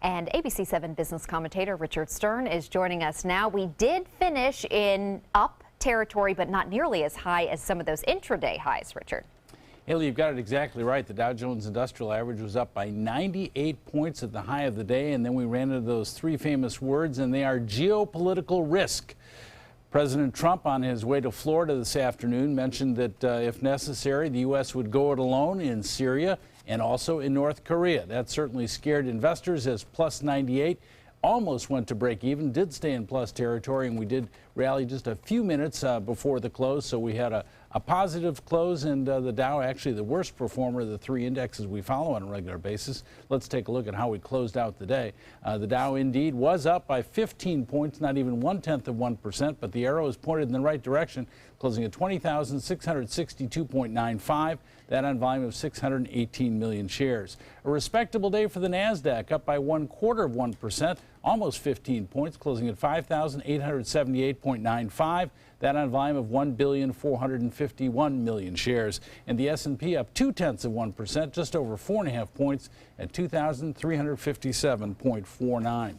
And ABC 7 business commentator Richard Stern is joining us now. We did finish in up territory, but not nearly as high as some of those intraday highs, Richard. Haley, you've got it exactly right. The Dow Jones Industrial Average was up by 98 points at the high of the day, and then we ran into those three famous words, and they are geopolitical risk. President Trump, on his way to Florida this afternoon, mentioned that if necessary, the U.S. would go it alone in Syria and also in North Korea. That certainly scared investors as plus 98 almost went to break even, did stay in plus territory, and we did rally just a few minutes before the close. So we had a positive close, and the Dow actually the worst performer of the three indexes we follow on a regular basis. Let's take a look at how we closed out the day. The Dow indeed was up by 15 points, not even 0.1%, but the arrow is pointed in the right direction, closing at 20,662.95. That on volume of 618 million shares. A respectable day for the NASDAQ, up by 0.25%, almost 15 points, closing at 5,878.95. That on volume of 1,451 million shares. And the S&P up 0.2%, just over 4.5 points at 2,357.49.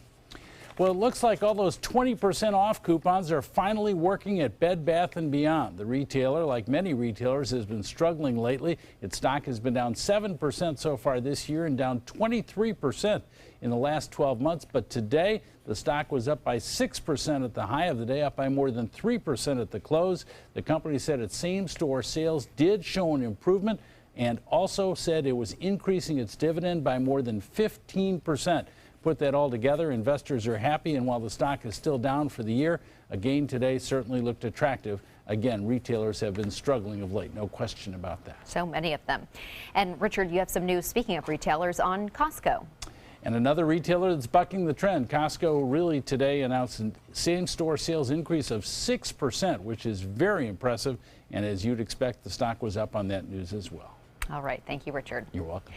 Well, it looks like all those 20% off coupons are finally working at Bed Bath & Beyond. The retailer, like many retailers, has been struggling lately. Its stock has been down 7% so far this year and down 23% in the last 12 months. But today, the stock was up by 6% at the high of the day, up by more than 3% at the close. The company said its same-store sales did show an improvement and also said it was increasing its dividend by more than 15%. Put that all together, investors are happy, and while the stock is still down for the year, a gain today certainly looked attractive. Again, retailers have been struggling of late, no question about that. So many of them. And Richard, you have some news, speaking of retailers, on Costco. And another retailer that's bucking the trend. Costco really today announced a same-store sales increase of 6%, which is very impressive. And as you'd expect, the stock was up on that news as well. All right. Thank you, Richard. You're welcome.